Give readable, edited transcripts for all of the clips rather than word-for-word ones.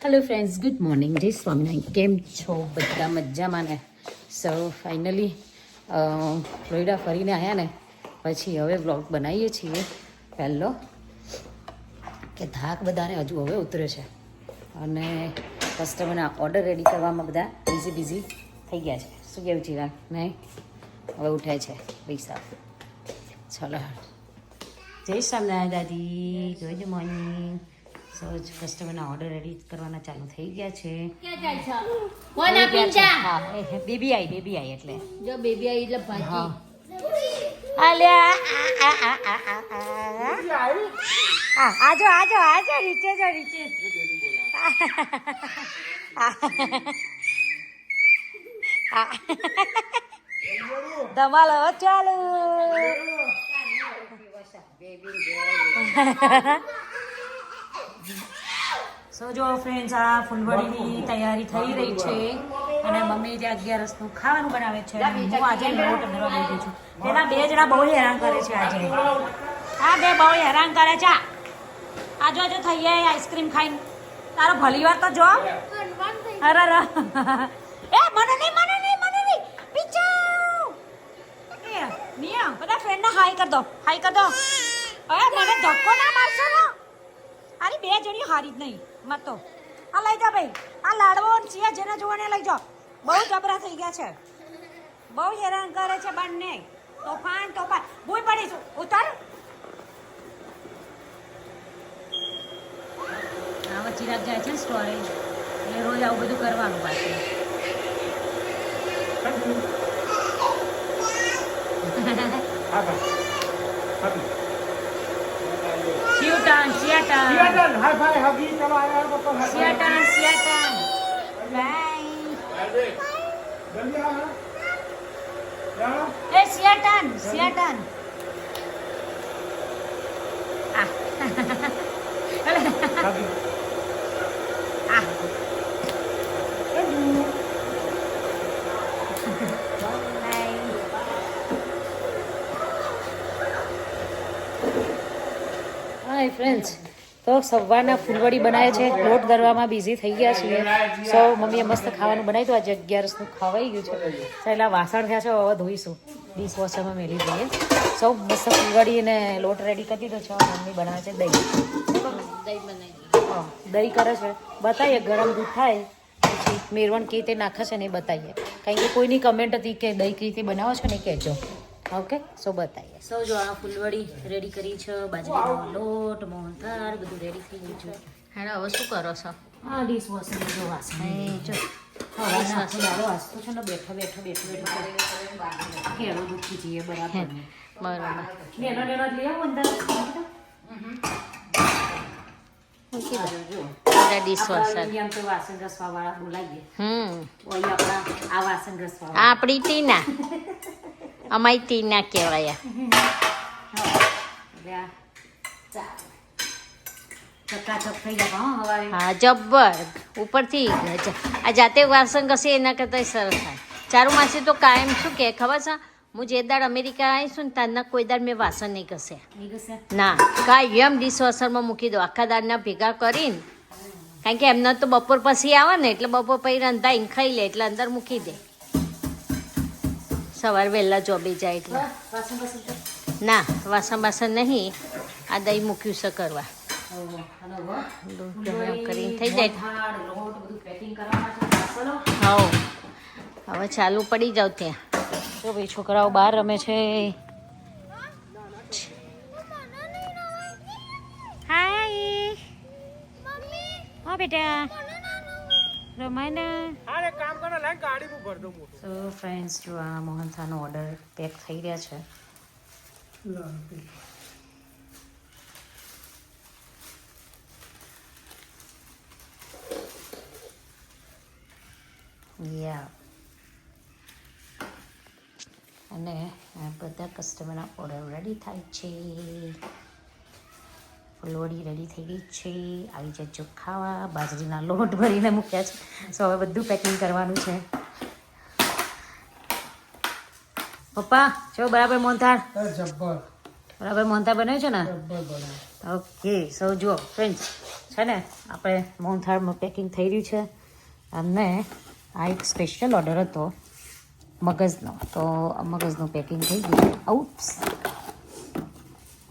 Hello friends, good morning. જય સ્વામિનારાયણ. કેમ છો બધા? મજામાં ને? સો ફાઇનલી ફ્લોરિડા ફરીને આવ્યા ને પછી હવે વ્લોગ બનાવીએ છીએ. પહેલો કે થાક બધાને હજુ હવે ઉતરે છે અને કસ્ટમરના ઓર્ડર રેડી કરવામાં બધા બિઝી થઈ ગયા છે. શું કેવું ચિરાગ? નહીં, હવે ઉઠાય છે પૈસા. ચલો, જય સ્વામિનારાયણ દાદી. Good morning. સો કસ્ટમરના ઓર્ડર રેડી કરવાના ચાલુ થઈ ગયા છે. હા, બેબી આવી એટલે જો બેબી આવી એટલે ભાજી. આલ્યા આજો રીચે ધમાલ ચાલુ. સો જો ફ્રેન્ડ્સ, આ ફૂલવડીની તૈયારી થઈ રહી છે અને મમ્મી ત્યાં 11 ખાવાનું બનાવે છે. હું આજે લોટ ભરવા બેઠી છું. પેલા બે જણા બહુ હેરાન કરે છે આજે. હા, બે બહુ હેરાન કરે છે. આજો થઈ જાય આઈસ્ક્રીમ ખાઈને. તારો ભલી વાર તો જો. અરે એ મને નહીં પીછા એ નિયા બધા ફ્રેન્ડને હાઈ કર દો. અરે મને ધક્કો ના મારશો ને. અરે બે જણી હારી જ નહીં મત તો. આ લઈ જા ભાઈ, આ લાડવો ચિયા જેને જોવાને લઈ જાઓ. બહુ જબરા થઈ ગયા છે, બહુ હેરાન કરે છે બંને. તોફાન ભૂઈ પડીશું. ઉતાર આવા ચિરાગ જાય છે ને સ્ટોરેજ, એટલે રોજ આવું બધું કરવાનું પાછું. સિયાટન હાય ફ્રેન્ડ્સ, તો સવારના ફૂલવડી બનાવે છે. લોટ દરવામાં બિઝી થઈ ગયા છીએ. સો મમ્મીએ મસ્ત ખાવાનું બનાવ્યું હતું. આજે 11 ખવાઈ ગયું છે. એટલે વાસણ થયા છે, હવે ધોઈશું. ડિશ વોશરમાં મેલી દઈએ. સૌ મસ્ત ફૂલવડી અને લોટ રેડી કરી દીધો છે. મમ્મી બનાવે છે દહીં કરે છે. બતાવીએ ગરમ દૂધ થાય પછી મેરવણ કઈ રીતે નાખે છે ને એ બતાવીએ. કારણ કે કોઈની કમેન્ટ હતી કે દહીં કઈ રીતે બનાવો છો ને કહેજો. ઓકે, સો બતાવીએ. સો જો આ ફૂલવડી રેડી કરી છે. બાજરીનો લોટ, મોહનથાળ બધું રેડી થઈ ગયું છે. હેલો, હવે શું કરો છો? હા, ડીશ વોશર જો વાસણ જો વાસતો છે ને બેઠો ખેડો દુખી જઈએ બરાબર. બરાબર. લઈ આવો અંદર. વાસણ ઘસવા વાળા બોલાવીએ. આ વાસણ ઘસવા આપણી ટીના અમારી ટીના કહેવાય. ચકાચક થઈ જાય. હા, જબ્બર. ઉપરથી આ જાતે વાસણ ઘસે એના કરતાં સરસ થાય. ચારું માસી તો કાયમ શું કે ખબર છે, હું જે દાડ અમેરિકા આવીશું ને તારના કોઈ દાડ મેં વાસણ નહીં ઘસે. ના, કાયમ ડિશ વોશરમાં મૂકી દો. આખા દાડના ભેગા કરીને, કારણ કે એમને તો બપોર પછી આવે ને એટલે બપોર પછી રંધાઈને ખાઈ લે એટલે અંદર મૂકી દે. સવાર વહેલા જોબે જાય એટલે. ના, વાસણ નહીં, આ દહીં મૂક્યું છે કરવા. કરીને થઈ જાય. હવે ચાલુ પડી જાવ ત્યાં. જો ભાઈ છોકરાઓ બહાર રમે છે. હાય હા બેટા, રમાય ને. સો ફ્રેન્ડ્સ, જો આ મોહનથાળનો ઓર્ડર પેક થઈ રહ્યા છે. અને બધા કસ્ટમરના ઓર્ડર રેડી થાય છે. ફૂલવડી રેડી થઈ ગઈ છે. આવી જજો ખાવા. બાજરીના લોટ ભરીને મૂક્યા છે. સો હવે બધું પેકિંગ કરવાનું છે. પપ્પા જો બરાબર મોહનથાળ બરાબર મોહનથાળ બન્યો છે ને? ઓકે સો જુઓ ફ્રેન્ડ્સ, છે ને આપણે મોહનથાળમાં પેકિંગ થઈ રહ્યું છે. અને આ એક સ્પેશિયલ ઓર્ડર હતો મગજનો, તો મગજનું પેકિંગ થઈ ગયું. આઉપ્સ,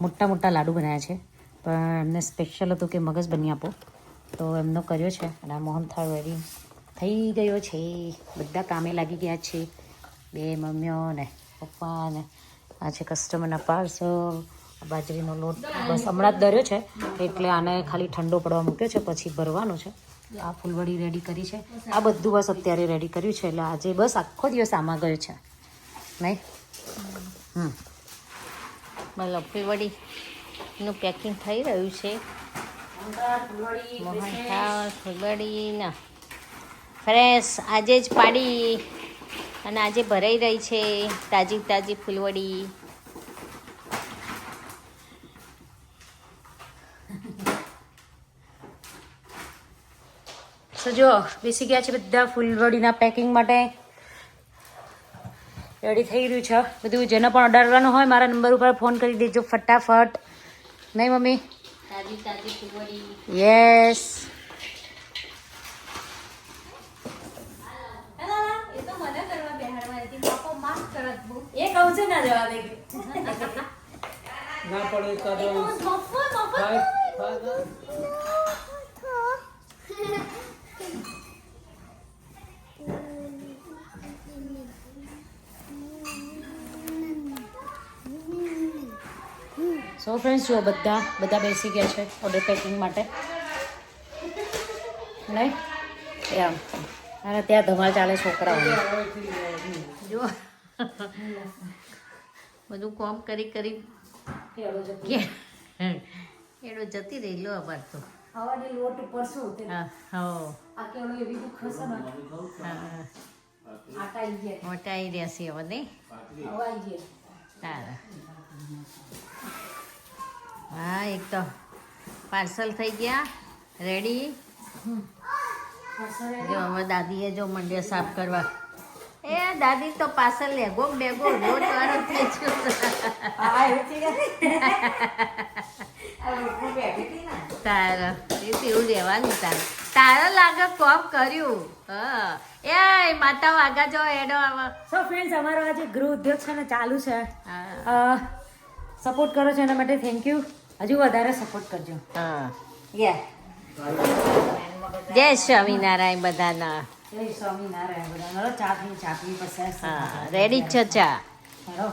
મોટા મોટા લાડુ બનાવ્યા છે, પણ એમને સ્પેશિયલ હતું કે મગજ બની આપો, તો એમનો કર્યો છે. અને આ મોહનથાળ રેડી થઈ ગયો છે. બધા કામે લાગી ગયા છે, બે મમ્મીઓ ને પપ્પા ને. આ છે કસ્ટમરના પાર્સલ. બાજરીનો લોટ બસ હમણાં જ દર્યો છે, એટલે આને ખાલી ઠંડો પડવા મૂક્યો છે, પછી ભરવાનો છે. આ ફૂલવડી રેડી કરી છે. આ બધું બસ અત્યારે રેડી કર્યું છે, એટલે આજે બસ આખો દિવસ આમાં ગયો છે નહીં. બોલો ફૂલવડીનું પેકિંગ થઈ રહ્યું છે. મોહનથાળ ફૂલવડી ના ફ્રેશ આજે જ પાડી અને આજે ભરાઈ રહી છે તાજી તાજી ફૂલવડી. તો જો બેસી ગયા છે બધા ફૂલવડીના પેકિંગ માટે. રેડી થઈ રહ્યું છે બધું. જેને પણ ઓર્ડર કરવાનો હોય મારા નંબર ઉપર ફોન કરી દેજો ફટાફટ. નહીં મમ્મી? તાજી તાજી ફૂલવડી. યસ. એ કહું છે ના જવા દે ના પડે કાદો સો ફ્રેન્ડ્સ જો બધા બેસી ગયા છે ઓર્ડર પેકિંગ માટે. નહીં એમ અને ત્યાં ધમાલ ચાલે છોકરાઓને. જો બધું કોમ કરી કરી એડો જતી રહી લો અબાર તો. ખાવાની લોટ ઉપર શું હા હો આ કેવડો એવી દુઃખ હશે ને. હા આટા આવી ગયા, મોટા આવી રહ્યા છે હવે નહીં. હવા આવી ગયા. સારા. હા એક તો પાર્સલ થઈ ગયા રેડી. જો હવે દાદીએ જો મંડ્યા સાફ કરવા. એ દાદી તો પાર્સલ લેગો બેગો લોટ વાળો થઈ ગયો. તારા એ એવું રહેવાનું તારા લાગે કોમ કર્યું. હા એ માતા વાગા જો એડો આવા. સો ફ્રેન્ડ્સ અમારો આજે ગૃહ ઉદ્યોગ છે ને ચાલુ છે. હા સપોર્ટ કરો છો એના માટે થેન્ક યુ. હજુ વધારે સપોર્ટ કરજો. હા યા જય સ્વામિનારાયણ બધાના. જય સ્વામિનારાયણ બધા. ચાપલી ચાપલી પછી હા રેડી જ છે ચા. હેલો